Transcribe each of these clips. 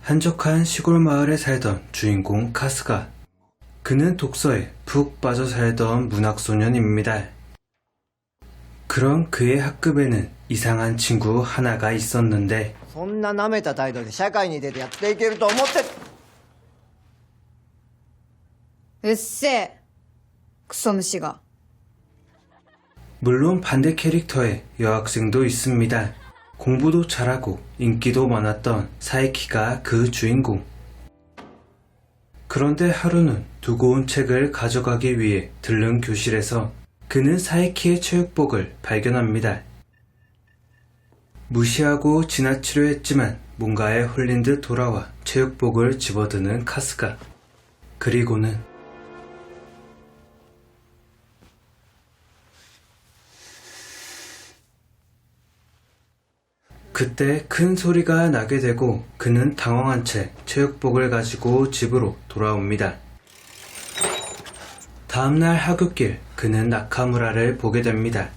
한적한 시골 마을에 살던 주인공 카스가. 그는 독서에 푹 빠져 살던 문학소년입니다. 그런 그의 학급에는 이상한 친구 하나가 있었는데 そんな舐めた態度で社会に出てやっていけると思って。うっせえクソ虫が。 물론 반대 캐릭터의 여학생도 있습니다. 공부도 잘하고 인기도 많았던 사이키가 그 주인공. 그런데 하루는 두고 온 책을 가져가기 위해 들른 교실에서 그는 사이키의 체육복을 발견합니다. 무시하고 지나치려 했지만 뭔가에 홀린 듯 돌아와 체육복을 집어드는 카스가. 그리고는 그때 큰 소리가 나게 되고 그는 당황한 채 체육복을 가지고 집으로 돌아옵니다. 다음날 하굣길 그는 나카무라를 보게 됩니다.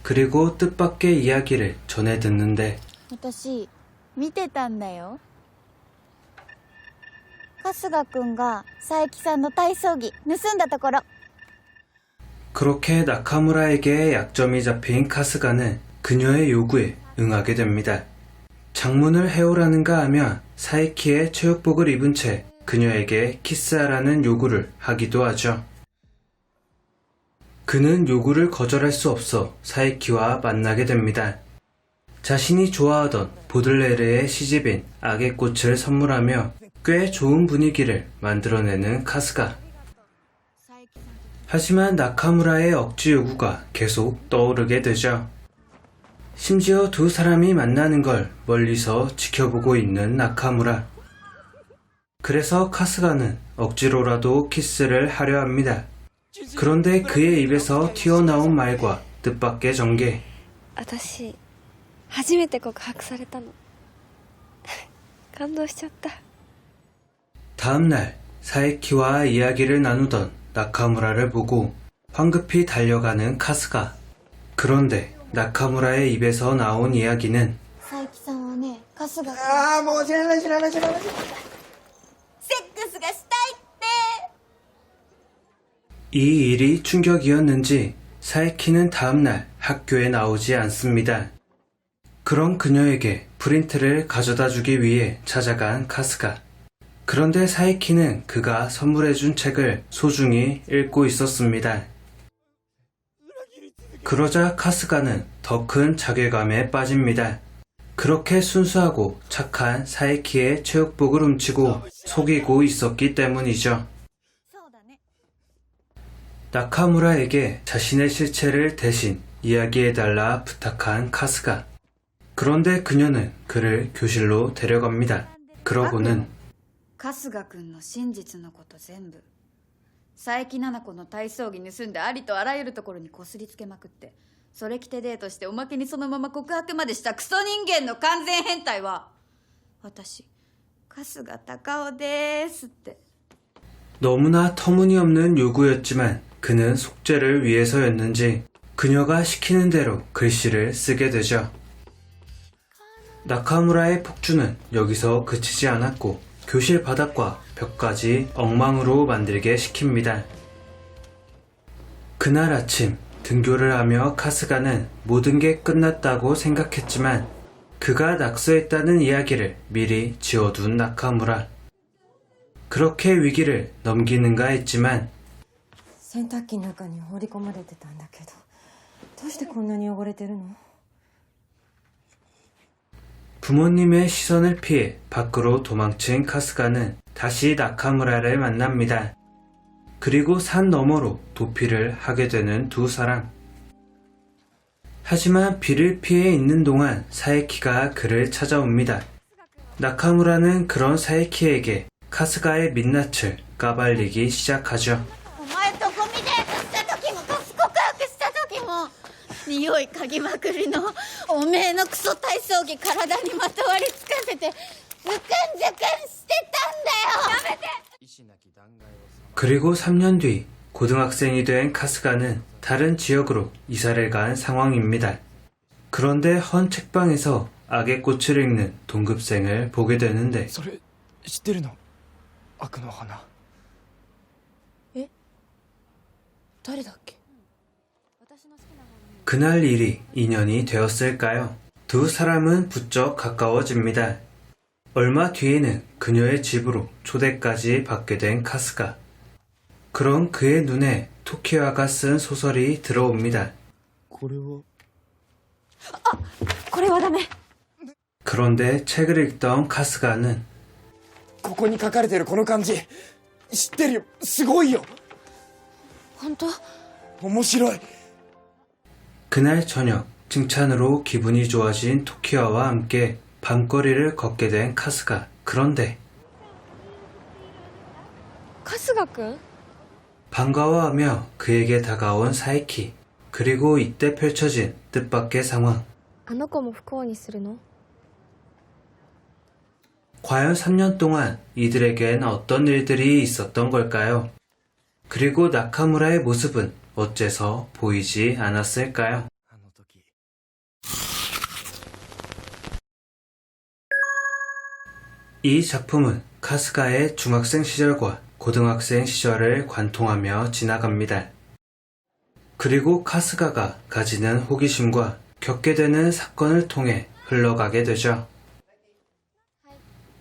그리고 뜻밖의 이야기를 전해 듣는데 私見てたんだよ。春日くんが佐伯さんの体操着盗んだところ。 그렇게 나카무라에게 약점이 잡힌 카스가는 그녀의 요구에 응하게 됩니다. 장문을 해오라는가 하며 사이키의 체육복을 입은 채 그녀에게 키스하라는 요구를 하기도 하죠. 그는 요구를 거절할 수 없어 사이키와 만나게 됩니다. 자신이 좋아하던 보들레르의 시집인 악의 꽃을 선물하며 꽤 좋은 분위기를 만들어내는 카스가. 하지만 나카무라의 억지 요구가 계속 떠오르게 되죠. 심지어 두 사람이 만나는 걸 멀리서 지켜보고 있는 나카무라. 그래서 카스가는 억지로라도 키스를 하려 합니다. 그런데 그의 입에서 튀어나온 말과 뜻밖의 전개. 私初めて告白されたの感動しちゃった 다음날 사이키와 이야기를 나누던 나카무라를 보고 황급히 달려가는 카스가. 그런데 나카무라의 입에서 나온 이야기는 佐伯さんはね春日がああ、もう知らない。セックスがしたいって。 이 일이 충격이었는지 사이키는 다음날 학교에 나오지 않습니다. 그런 그녀에게 프린트를 가져다 주기 위해 찾아간 카스가. 그런데 사이키는 그가 선물해준 책을 소중히 읽고 있었습니다. 그러자 카스가는 더 큰 자괴감에 빠집니다. 그렇게 순수하고 착한 사이키의 체육복을 훔치고 속이고 있었기 때문이죠. そうだね。 나카무라에게 자신의 실체를 대신 이야기해달라 부탁한 카스가. 그런데 그녀는 그를 교실로 데려갑니다. 그러고는 春日くんの真実のこと全部佐伯菜々子の体操着盗んでありとあらゆるところにこすりつけまくって、それ着てデートしておまけにそのまま告白までしたクソ人間の完全変態は私春日隆雄ですって。 너무나 터무니없는 요구였지만 그는 속죄를 위해서였는지 그녀가 시키는 대로 글씨를 쓰게 되죠. 나카무라의 폭주는 여기서 그치지 않았고 교실 바닥과 벽까지 엉망으로 만들게 시킵니다. 그날 아침 등교를 하며 카스가는 모든 게 끝났다고 생각했지만 그가 낙서했다는 이야기를 미리 지워둔 나카무라. 그렇게 위기를 넘기는가 했지만 洗濯機の中に放り込まれてたんだけど、どうしてこんなに汚れてるの？ 부모님의 시선을 피해 밖으로 도망친 카스가는 다시 나카무라를 만납니다. 그리고 산 너머로 도피를 하게 되는 두 사람. 하지만 비를 피해 있는 동안 사이키가 그를 찾아옵니다. 나카무라는 그런 사이키에게 카스가의 민낯을 까발리기 시작하죠. お前とゴミデートした時も告白した時も匂い嗅ぎまくりのおめえのクソ体操着体にまとわりつかせてズクンズクンしてたんだよ。やめて。 그리고 3년 뒤 고등학생이 된 카스가는 다른 지역으로 이사를 간 상황입니다. 그런데 헌 책방에서 악의 꽃을 읽는 동급생을 보게 되는데 知ってるの？悪の花。誰だっけ？ 그날 일이 인연이 되었을까요? 두 사람은 부쩍 가까워집니다. 얼마 뒤에는 그녀의 집으로 초대까지 받게 된 카스가. 그런 그의 눈에 토키와가 쓴 소설이 들어옵니다. これは。これはダメ。 그런데 책을 읽던 카스가는 ここに書かれてるこの漢字知ってるよ。すごいよ。本当？面白い。 그날 저녁 칭찬으로 기분이 좋아진 토키와와 함께 밤거리를 걷게 된 카스가. 그런데 春日くん 반가워하며 그에게 다가온 사이키. 그리고 이때 펼쳐진 뜻밖의 상황. あの子も不幸にするの 과연 3년 동안 이들에겐 어떤 일들이 있었던 걸까요? 그리고 나카무라의 모습은 어째서 보이지 않았을까요? あの時。 이 작품은 카스가의 중학생 시절과 고등학생 시절을 관통하며 지나갑니다. 그리고 카스가가 가지는 호기심과 겪게 되는 사건을 통해 흘러가게 되죠.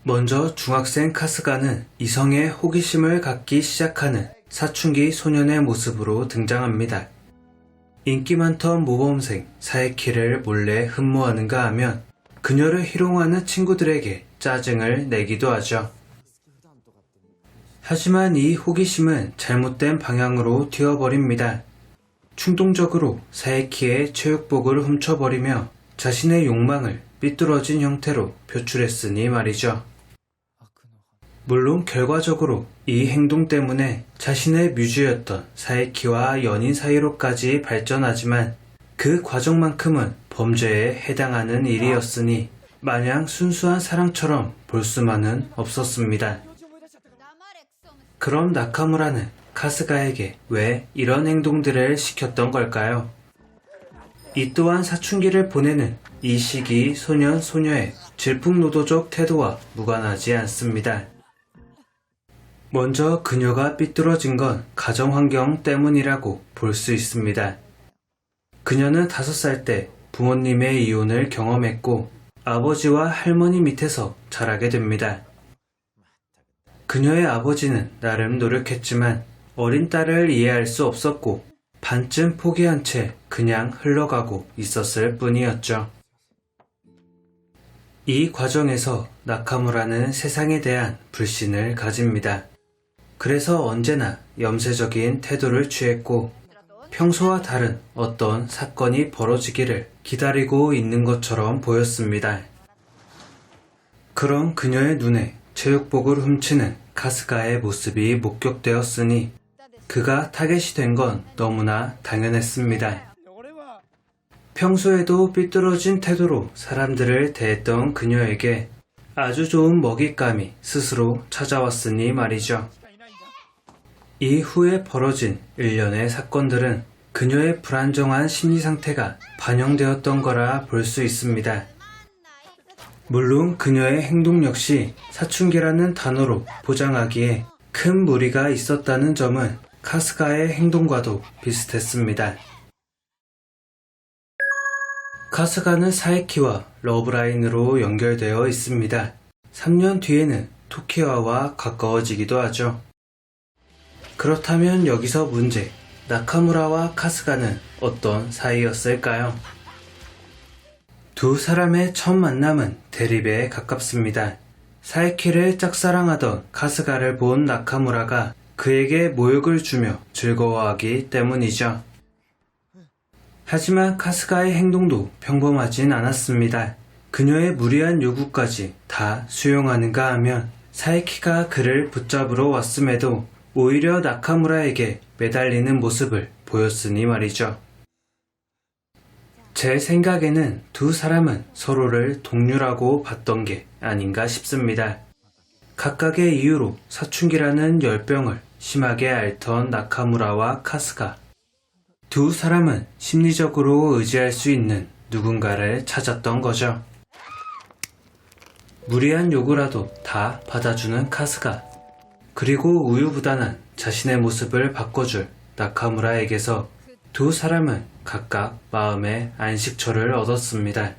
먼저 중학생 카스가는 이성의 호기심을 갖기 시작하는 사춘기 소년의 모습으로 등장합니다. 인기 많던 모범생 사에키를 몰래 흠모하는가 하면 그녀를 희롱하는 친구들에게 짜증을 내기도 하죠. 하지만 이 호기심은 잘못된 방향으로 튀어버립니다. 충동적으로 사에키의 체육복을 훔쳐버리며 자신의 욕망을 삐뚤어진 형태로 표출했으니 말이죠. 물론 결과적으로 이 행동 때문에 자신의 뮤즈였던 사에키와 연인 사이로까지 발전하지만 그 과정만큼은 범죄에 해당하는 일이었으니 마냥 순수한 사랑처럼 볼 수만은 없었습니다. 그럼 나카무라는 카스가에게 왜 이런 행동들을 시켰던 걸까요? 이 또한 사춘기를 보내는 이 시기 소년 소녀의 질풍노도적 태도와 무관하지 않습니다. 먼저 그녀가 삐뚤어진 건 가정환경 때문이라고 볼 수 있습니다. 그녀는 5살 때 부모님의 이혼을 경험했고 아버지와 할머니 밑에서 자라게 됩니다. 그녀의 아버지는 나름 노력했지만 어린 딸을 이해할 수 없었고 반쯤 포기한 채 그냥 흘러가고 있었을 뿐이었죠. 이 과정에서 나카무라는 세상에 대한 불신을 가집니다. 그래서 언제나 염세적인 태도를 취했고 평소와 다른 어떤 사건이 벌어지기를 기다리고 있는 것처럼 보였습니다. 그럼 그녀의 눈에 체육복을 훔치는 카스가의 모습이 목격되었으니 그가 타겟이 된 건 너무나 당연했습니다. 평소에도 삐뚤어진 태도로 사람들을 대했던 그녀에게 아주 좋은 먹잇감이 스스로 찾아왔으니 말이죠. 이후에 벌어진 일련의 사건들은 그녀의 불안정한 심리 상태가 반영되었던 거라 볼 수 있습니다. 물론 그녀의 행동 역시 사춘기라는 단어로 포장하기에 큰 무리가 있었다는 점은 카스가의 행동과도 비슷했습니다. 카스가는 사에키와 러브라인으로 연결되어 있습니다. 3년 뒤에는 토키와와 가까워지기도 하죠. 그렇다면 여기서 문제, 나카무라와 카스가는 어떤 사이였을까요? 두 사람의 첫 만남은 대립에 가깝습니다. 사에키를 짝사랑하던 카스가를 본 나카무라가 그에게 모욕을 주며 즐거워하기 때문이죠. 하지만 카스가의 행동도 평범하진 않았습니다. 그녀의 무리한 요구까지 다 수용하는가 하면 사에키가 그를 붙잡으러 왔음에도 오히려 나카무라에게 매달리는 모습을 보였으니 말이죠. 제 생각에는 두 사람은 서로를 동료라고 봤던 게 아닌가 싶습니다. 각각의 이유로 사춘기라는 열병을 심하게 앓던 나카무라와 카스가. 두 사람은 심리적으로 의지할 수 있는 누군가를 찾았던 거죠. 무리한 요구라도 다 받아주는 카스가, 그리고 우유부단한 자신의 모습을 바꿔줄 나카무라에게서 두 사람은 각각 마음의 안식처를 얻었습니다.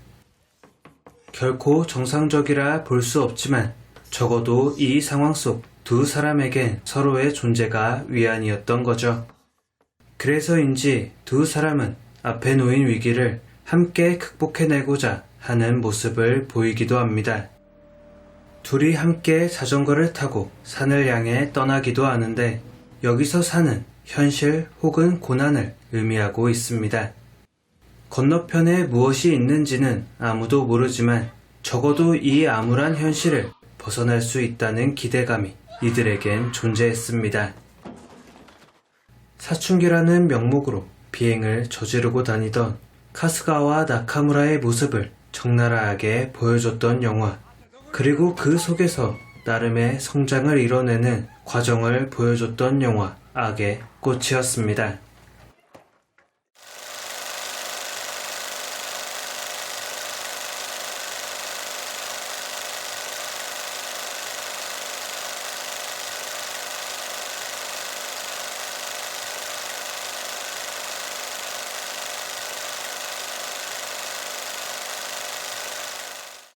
결코 정상적이라 볼 수 없지만 적어도 이 상황 속 두 사람에겐 서로의 존재가 위안이었던 거죠. 그래서인지 두 사람은 앞에 놓인 위기를 함께 극복해내고자 하는 모습을 보이기도 합니다. 둘이 함께 자전거를 타고 산을 향해 떠나기도 하는데 여기서 산은 현실 혹은 고난을 의미하고 있습니다. 건너편에 무엇이 있는지는 아무도 모르지만 적어도 이 암울한 현실을 벗어날 수 있다는 기대감이 이들에겐 존재했습니다. 사춘기라는 명목으로 비행을 저지르고 다니던 카스가와 나카무라의 모습을 적나라하게 보여줬던 영화, 그리고 그 속에서 나름의 성장을 이뤄내는 과정을 보여줬던 영화 악의 꽃이었습니다.